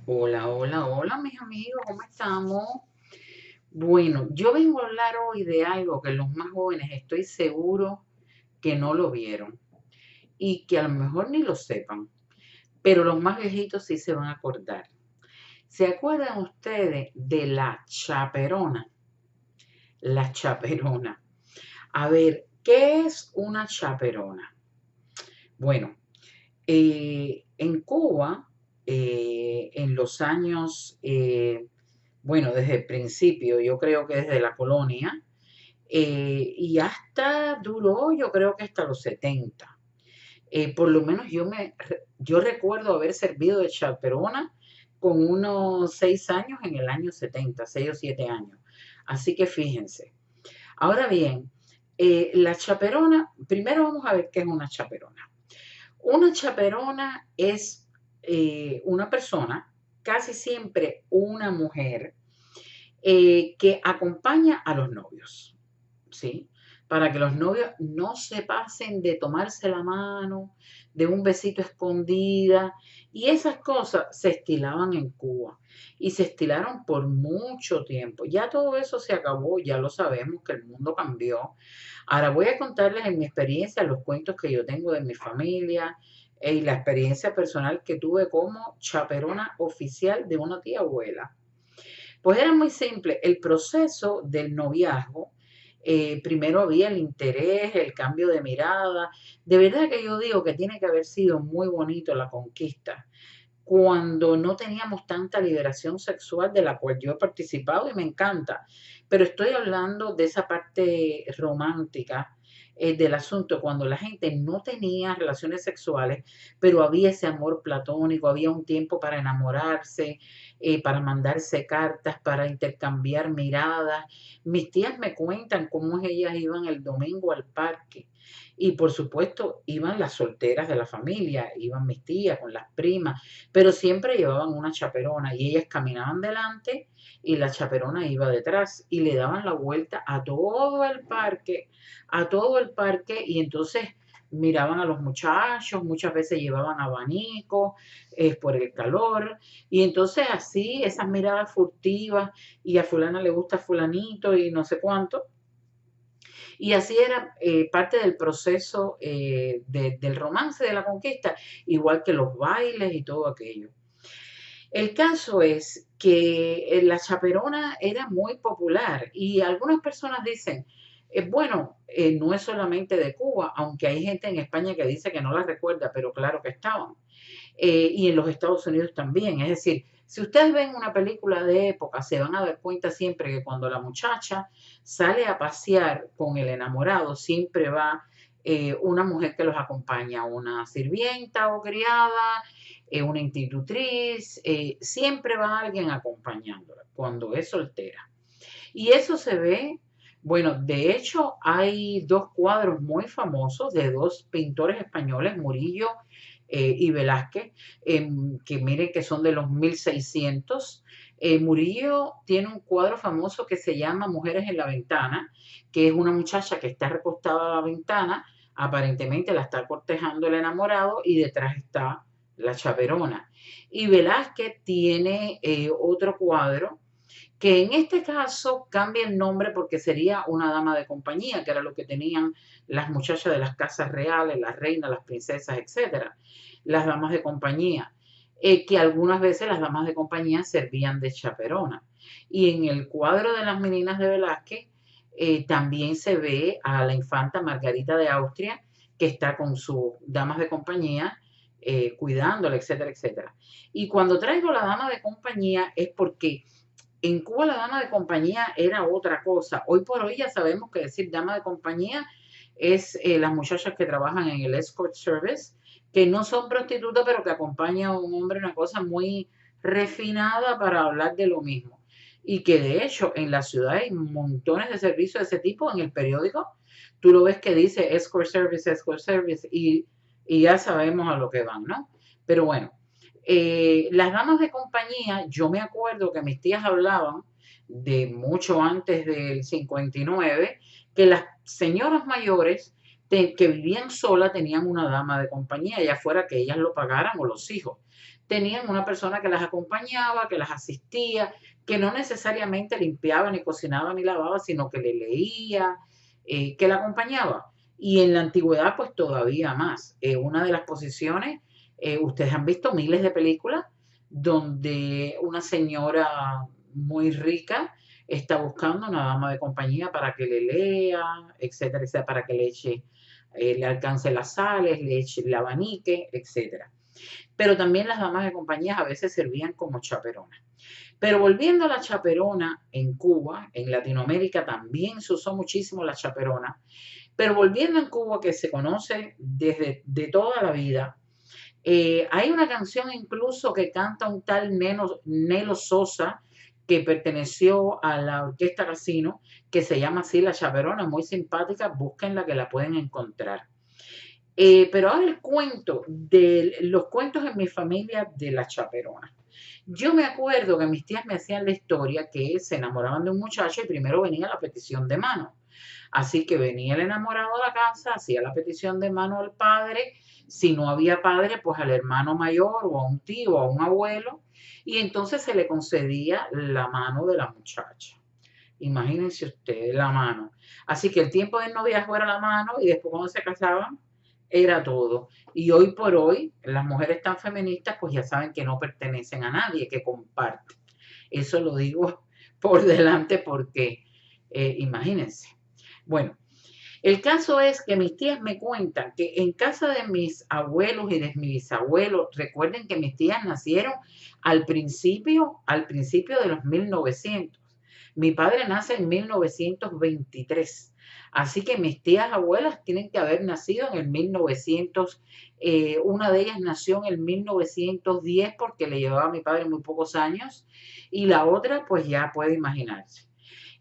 Hola, hola, hola, mis amigos, ¿cómo estamos? Bueno, yo vengo a hablar hoy de algo que los más jóvenes estoy seguro que no lo vieron y que a lo mejor ni lo sepan, pero los más viejitos sí se van a acordar. ¿Se acuerdan ustedes de la chaperona? La chaperona. A ver, ¿qué es una chaperona? Bueno, en Cuba, en los años, bueno, desde el principio, yo creo que desde la colonia, y hasta duró, yo creo que hasta los 70. Por lo menos yo recuerdo haber servido de chaperona con unos 6 años en el año 70, 6 o 7 años. Así que fíjense. Ahora bien, la chaperona, primero vamos a ver qué es una chaperona. Una chaperona es una persona, casi siempre una mujer, que acompaña a los novios, ¿sí? Para que los novios no se pasen de tomarse la mano, de un besito escondida, y esas cosas se estilaban en Cuba y se estilaron por mucho tiempo. Ya todo eso se acabó, ya lo sabemos que el mundo cambió. Ahora voy a contarles en mi experiencia los cuentos que yo tengo de mi familia y la experiencia personal que tuve como chaperona oficial de una tía abuela. Pues era muy simple, el proceso del noviazgo, primero había el interés, el cambio de mirada. De verdad que yo digo que tiene que haber sido muy bonito la conquista, cuando no teníamos tanta liberación sexual de la cual yo he participado y me encanta, pero estoy hablando de esa parte romántica del asunto, cuando la gente no tenía relaciones sexuales, pero había ese amor platónico, había un tiempo para enamorarse, para mandarse cartas, para intercambiar miradas. Mis tías me cuentan cómo ellas iban el domingo al parque y por supuesto iban las solteras de la familia, iban mis tías con las primas, pero siempre llevaban una chaperona y ellas caminaban delante y la chaperona iba detrás y le daban la vuelta a todo el parque y entonces miraban a los muchachos, muchas veces llevaban abanico por el calor y entonces así esas miradas furtivas y a fulana le gusta fulanito y no sé cuánto. Y así era parte del proceso del romance, de la conquista, igual que los bailes y todo aquello. El caso es que la chaperona era muy popular y algunas personas dicen, bueno, no es solamente de Cuba, aunque hay gente en España que dice que no la recuerda, pero claro que estaban. Y en los Estados Unidos también. Es decir, si ustedes ven una película de época, se van a dar cuenta siempre que cuando la muchacha sale a pasear con el enamorado, siempre va una mujer que los acompaña, una sirvienta o criada, una institutriz, siempre va alguien acompañándola cuando es soltera. Y eso se ve, bueno, de hecho hay dos cuadros muy famosos de dos pintores españoles, Murillo y Velázquez, que miren que son de los 1600. Murillo tiene un cuadro famoso que se llama Mujeres en la Ventana, que es una muchacha que está recostada a la ventana, aparentemente la está cortejando el enamorado y detrás está la chaperona. Y Velázquez tiene otro cuadro que en este caso cambia el nombre porque sería una dama de compañía, que era lo que tenían las muchachas de las casas reales, las reinas, las princesas, etcétera, las damas de compañía, que algunas veces las damas de compañía servían de chaperona. Y en el cuadro de las meninas de Velázquez también se ve a la infanta Margarita de Austria, que está con sus damas de compañía, cuidándola, etcétera, etcétera. Y cuando traigo la dama de compañía es porque en Cuba la dama de compañía era otra cosa. Hoy por hoy ya sabemos que decir dama de compañía es las muchachas que trabajan en el escort service, que no son prostitutas, pero que acompañan a un hombre, una cosa muy refinada para hablar de lo mismo. Y que de hecho en la ciudad hay montones de servicios de ese tipo en el periódico. Tú lo ves que dice escort service, y ya sabemos a lo que van, ¿no? Pero bueno, las damas de compañía, yo me acuerdo que mis tías hablaban de mucho antes del 59, que las señoras mayores que vivían solas tenían una dama de compañía, ya fuera que ellas lo pagaran o los hijos. tenían una persona que las acompañaba, que las asistía, que no necesariamente limpiaba, ni cocinaba, ni lavaba, sino que le leía, que la acompañaba. Y en la antigüedad, pues todavía más. Una de las posiciones, ustedes han visto miles de películas donde una señora muy rica está buscando una dama de compañía para que le lea, etcétera, etcétera, para que le eche, le alcance las sales, le eche el abanique, etcétera. Pero también las damas de compañía a veces servían como chaperonas. Pero volviendo a la chaperona en Cuba, en Latinoamérica también se usó muchísimo la chaperona, pero volviendo en Cuba, que se conoce desde de toda la vida, hay una canción incluso que canta un tal Nelo Sosa, que perteneció a la Orquesta Casino, que se llama así La Chaperona, muy simpática, búsquenla que la pueden encontrar. Pero ahora el cuento de los cuentos en mi familia de La Chaperona. Yo me acuerdo que mis tías me hacían la historia que se enamoraban de un muchacho y primero venía la petición de mano. Así que venía el enamorado a la casa, hacía la petición de mano al padre, si no había padre, pues al hermano mayor o a un tío o a un abuelo, y entonces se le concedía la mano de la muchacha. Imagínense ustedes la mano. Así que el tiempo del noviazgo era la mano y después cuando se casaban era todo. Y hoy por hoy, las mujeres tan feministas, pues ya saben que no pertenecen a nadie, que comparten. Eso lo digo por delante porque, imagínense. Bueno, el caso es que mis tías me cuentan que en casa de mis abuelos y de mis bisabuelos, recuerden que mis tías nacieron al principio de los 1900. Mi padre nace en 1923. Así que mis tías abuelas tienen que haber nacido en el 1900. Una de ellas nació en el 1910 porque le llevaba a mi padre muy pocos años. Y la otra, pues ya puede imaginarse.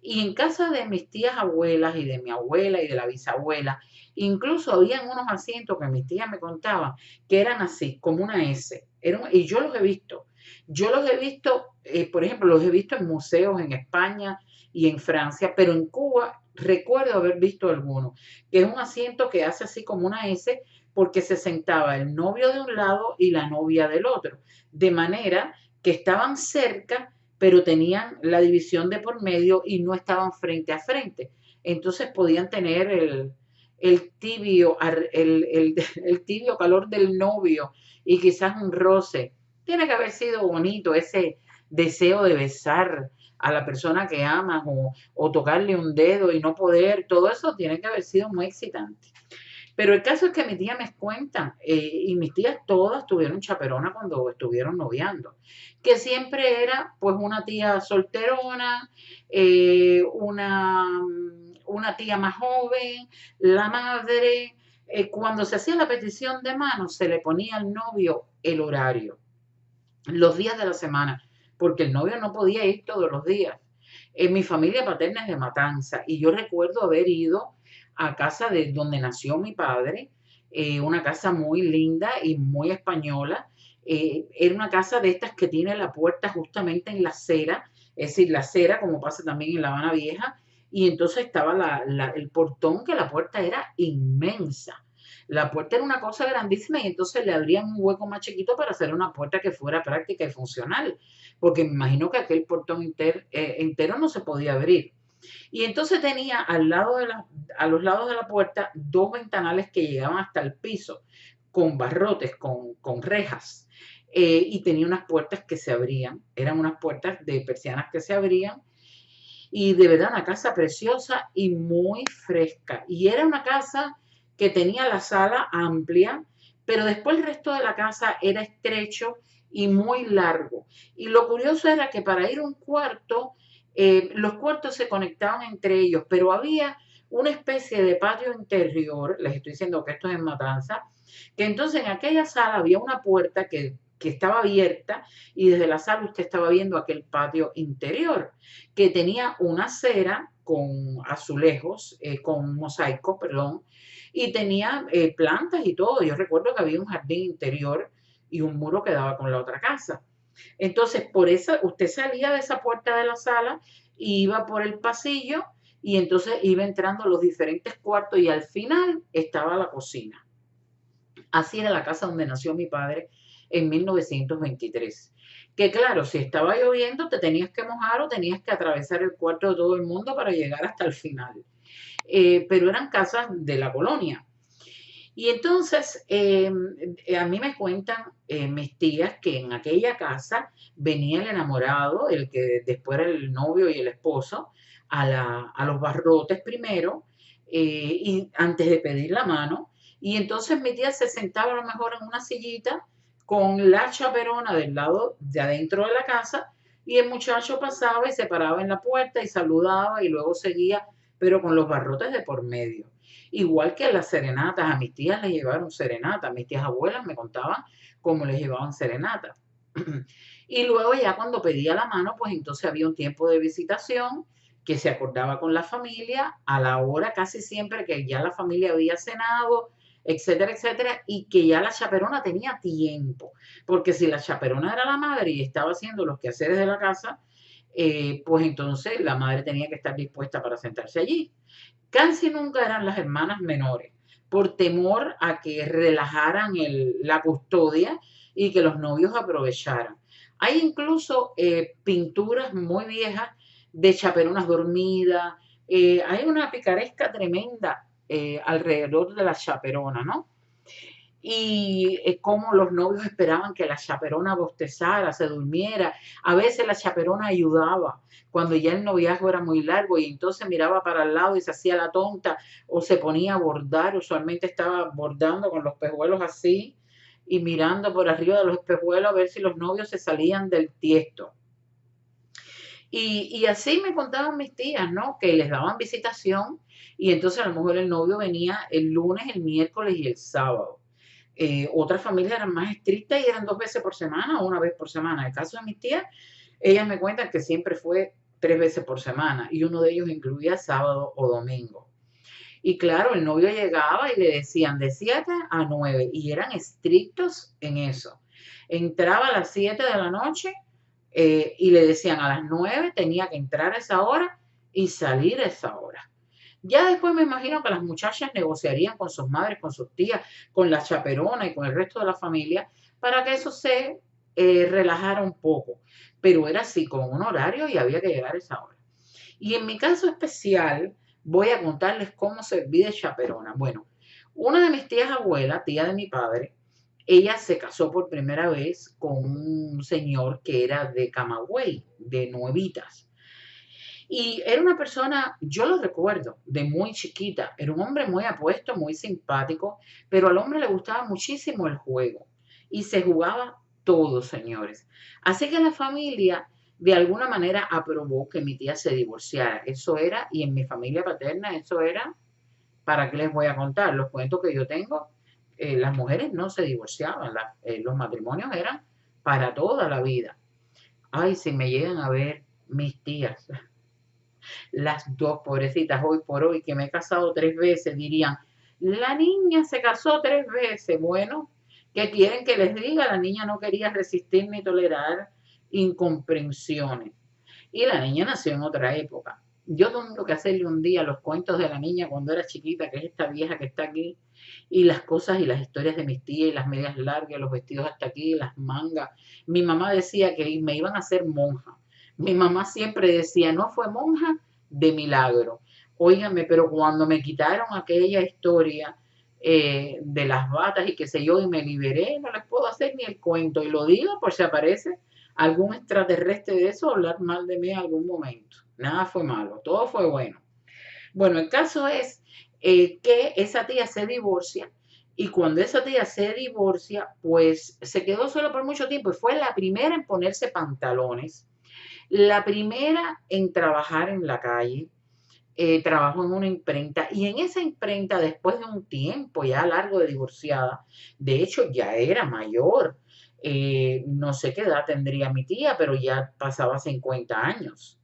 Y en casa de mis tías abuelas y de mi abuela y de la bisabuela, incluso habían unos asientos que mis tías me contaban que eran así, como una S. Y yo los he visto. Yo los he visto, por ejemplo, los he visto en museos en España y en Francia, pero en Cuba recuerdo haber visto algunos, que es un asiento que hace así como una S porque se sentaba el novio de un lado y la novia del otro, de manera que estaban cerca pero tenían la división de por medio y no estaban frente a frente. Entonces podían tener el tibio, el tibio calor del novio y quizás un roce. Tiene que haber sido bonito ese deseo de besar a la persona que amas o tocarle un dedo y no poder, todo eso tiene que haber sido muy excitante. Pero el caso es que mi tía me cuenta, y mis tías todas tuvieron chaperona cuando estuvieron noviando, que siempre era pues una tía solterona, una tía más joven, la madre. Cuando se hacía la petición de mano, se le ponía al novio el horario, los días de la semana, porque el novio no podía ir todos los días. Mi familia paterna es de Matanza y yo recuerdo haber ido a casa de donde nació mi padre, una casa muy linda y muy española. Era una casa de estas que tiene la puerta justamente en la acera, es decir, la acera como pasa también en La Habana Vieja, y entonces estaba el portón, que la puerta era inmensa. La puerta era una cosa grandísima y entonces le abrían un hueco más chiquito para hacer una puerta que fuera práctica y funcional, porque me imagino que aquel portón entero no se podía abrir. Y entonces tenía a los lados de la puerta dos ventanales que llegaban hasta el piso, con barrotes, con rejas. Y tenía unas puertas que se abrían, eran unas puertas de persianas que se abrían, y de verdad una casa preciosa y muy fresca. Y era una casa que tenía la sala amplia, pero después el resto de la casa era estrecho y muy largo. Y lo curioso era que para ir a un cuarto, los cuartos se conectaban entre ellos, pero había una especie de patio interior, les estoy diciendo que esto es en Matanza, que entonces en aquella sala había una puerta que estaba abierta y desde la sala usted estaba viendo aquel patio interior que tenía una acera con azulejos, con mosaicos, perdón, y tenía plantas y todo. Yo recuerdo que había un jardín interior y un muro que daba con la otra casa. Entonces, por eso usted salía de esa puerta de la sala y iba por el pasillo y entonces iba entrando a los diferentes cuartos y al final estaba la cocina. Así era la casa donde nació mi padre en 1923. Que claro, si estaba lloviendo te tenías que mojar o tenías que atravesar el cuarto de todo el mundo para llegar hasta el final. Pero eran casas de la colonia. Y entonces, a mí me cuentan mis tías que en aquella casa venía el enamorado, el que después era el novio y el esposo, a los barrotes primero, y antes de pedir la mano. Y entonces mi tía se sentaba a lo mejor en una sillita con la chaperona del lado de adentro de la casa, y el muchacho pasaba y se paraba en la puerta y saludaba y luego seguía, pero con los barrotes de por medio. Igual que las serenatas, a mis tías les llevaron serenatas, mis tías abuelas me contaban cómo les llevaban serenatas. Y luego ya cuando pedía la mano, pues entonces había un tiempo de visitación que se acordaba con la familia a la hora casi siempre que ya la familia había cenado, etcétera, etcétera, y que ya la chaperona tenía tiempo, porque si la chaperona era la madre y estaba haciendo los quehaceres de la casa, pues entonces la madre tenía que estar dispuesta para sentarse allí. Casi nunca eran las hermanas menores, por temor a que relajaran la custodia y que los novios aprovecharan. Hay incluso pinturas muy viejas de chaperonas dormidas. Hay una picaresca tremenda alrededor de la chaperona, ¿no? Y cómo los novios esperaban que la chaperona bostezara, se durmiera. A veces la chaperona ayudaba cuando ya el noviazgo era muy largo y entonces miraba para el lado y se hacía la tonta o se ponía a bordar. Usualmente estaba bordando con los pejuelos así y mirando por arriba de los espejuelos a ver si los novios se salían del tiesto. Y así me contaban mis tías, ¿no? Que les daban visitación y entonces a lo mejor el novio venía el lunes, el miércoles y el sábado. Otras familias eran más estrictas y eran 2 veces por semana o 1 vez por semana. En el caso de mis tías, ellas me cuentan que siempre fue 3 veces por semana y uno de ellos incluía sábado o domingo. Y claro, el novio llegaba y le decían de 7 a 9 y eran estrictos en eso. Entraba a las 7 de la noche y le decían a las 9 tenía que entrar a esa hora y salir a esa hora. Ya después me imagino que las muchachas negociarían con sus madres, con sus tías, con la chaperona y con el resto de la familia para que eso se relajara un poco. Pero era así, con un horario y había que llegar a esa hora. Y en mi caso especial, voy a contarles cómo serví de chaperona. Bueno, una de mis tías abuelas, tía de mi padre, ella se casó por primera vez con un señor que era de Camagüey, de Nuevitas. Y era una persona, yo lo recuerdo, de muy chiquita, era un hombre muy apuesto, muy simpático, pero al hombre le gustaba muchísimo el juego y se jugaba todo, señores. Así que la familia de alguna manera aprobó que mi tía se divorciara. Eso era, y en mi familia paterna, eso era, ¿para qué les voy a contar? Los cuentos que yo tengo, las mujeres no se divorciaban, los matrimonios eran para toda la vida. Ay, si me llegan a ver mis tías, las dos pobrecitas hoy por hoy, que me he casado 3 veces, dirían, la niña se casó 3 veces. Bueno, ¿qué quieren que les diga? La niña no quería resistir ni tolerar incomprensiones. Y la niña nació en otra época. Yo tengo que hacerle un día los cuentos de la niña cuando era chiquita, que es esta vieja que está aquí, y las cosas y las historias de mis tías, y las medias largas, los vestidos hasta aquí, las mangas. Mi mamá decía que me iban a hacer monja. Mi mamá siempre decía, no fue monja de milagro. Óigame, pero cuando me quitaron aquella historia de las batas y qué sé yo, y me liberé, no les puedo hacer ni el cuento. Y lo digo por si aparece algún extraterrestre de eso hablar mal de mí en algún momento. Nada fue malo, todo fue bueno. Bueno, el caso es que esa tía se divorcia y cuando esa tía se divorcia, pues se quedó sola por mucho tiempo y fue la primera en ponerse pantalones, la primera en trabajar en la calle, trabajó en una imprenta y en esa imprenta, después de un tiempo ya largo de divorciada, de hecho ya era mayor, no sé qué edad tendría mi tía, pero ya pasaba 50 años.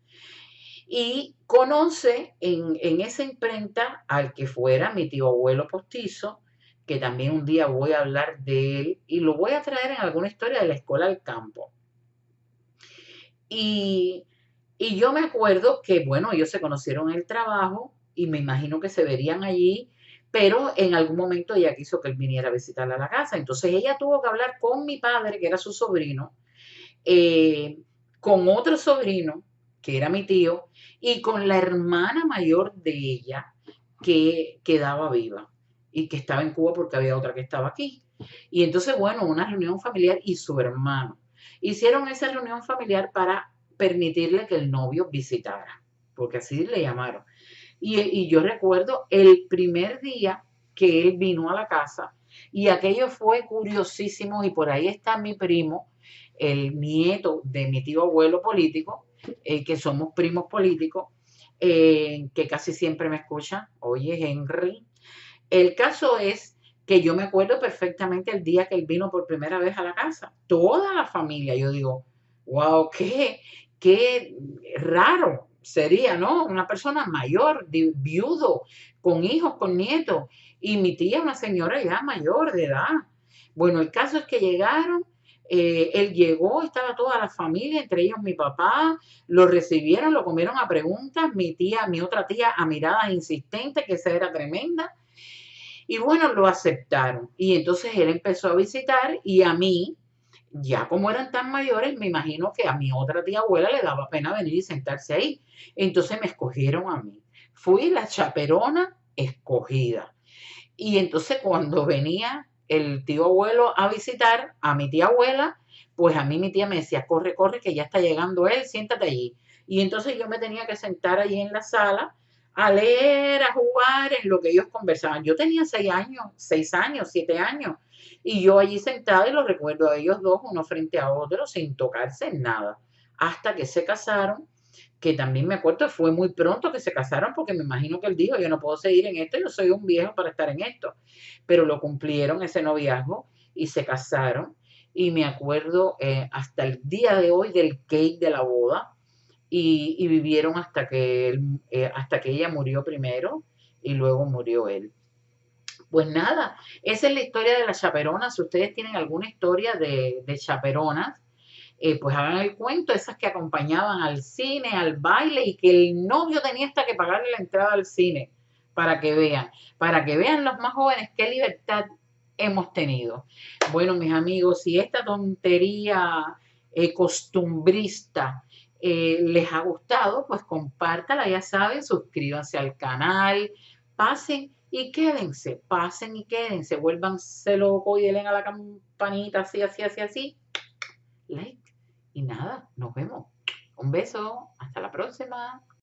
Y conoce en esa imprenta al que fuera mi tío abuelo postizo, que también un día voy a hablar de él y lo voy a traer en alguna historia de la escuela al campo. Y, y yo me acuerdo que, bueno, ellos se conocieron en el trabajo y me imagino que se verían allí, pero en algún momento ella quiso que él viniera a visitarla a la casa. Entonces ella tuvo que hablar con mi padre, que era su sobrino, eh, con otro sobrino, que era mi tío, y con la hermana mayor de ella, que quedaba viva y que estaba en Cuba porque había otra que estaba aquí. Y entonces, bueno, una reunión familiar y su hermano. Hicieron esa reunión familiar para permitirle que el novio visitara, porque así le llamaron. Y yo recuerdo el primer día que él vino a la casa y aquello fue curiosísimo y por ahí está mi primo, el nieto de mi tío abuelo político, que somos primos políticos, que casi siempre me escuchan. Oye, Henry, el caso es que yo me acuerdo perfectamente el día que él vino por primera vez a la casa. Toda la familia, yo digo, wow, qué raro sería, ¿no? Una persona mayor, viudo, con hijos, con nietos. Y mi tía, una señora ya mayor de edad. Bueno, el caso es que llegaron, él llegó, estaba toda la familia, entre ellos mi papá, lo recibieron, lo comieron a preguntas, mi tía, mi otra tía, a miradas insistentes, que esa era tremenda. Y bueno, lo aceptaron. Y entonces él empezó a visitar y a mí, ya como eran tan mayores, me imagino que a mi otra tía abuela le daba pena venir y sentarse ahí. Entonces me escogieron a mí. Fui la chaperona escogida. Y entonces cuando venía el tío abuelo a visitar a mi tía abuela, pues a mí mi tía me decía, corre, corre, que ya está llegando él, siéntate allí. Y entonces yo me tenía que sentar allí en la sala a leer, a jugar, en lo que ellos conversaban. Yo tenía 6 años, 6 años, 7 años, y yo allí sentada y los recuerdo a ellos dos, uno frente a otro, sin tocarse en nada, hasta que se casaron, que también me acuerdo, fue muy pronto que se casaron, porque me imagino que él dijo, yo no puedo seguir en esto, yo soy un viejo para estar en esto, pero lo cumplieron ese noviazgo y se casaron, y me acuerdo hasta el día de hoy del cake de la boda, y vivieron hasta que ella murió primero y luego murió él. Pues nada, esa es la historia de las chaperonas. Si ustedes tienen alguna historia de chaperonas, pues hagan el cuento, esas que acompañaban al cine, al baile y que el novio tenía hasta que pagarle la entrada al cine para que vean los más jóvenes qué libertad hemos tenido. Bueno, mis amigos, si esta tontería costumbrista les ha gustado, pues compártala, ya saben, suscríbanse al canal, pasen y quédense, vuélvanse locos y denle a la campanita así, así, así, así, like. Y nada, nos vemos. Un beso, hasta la próxima.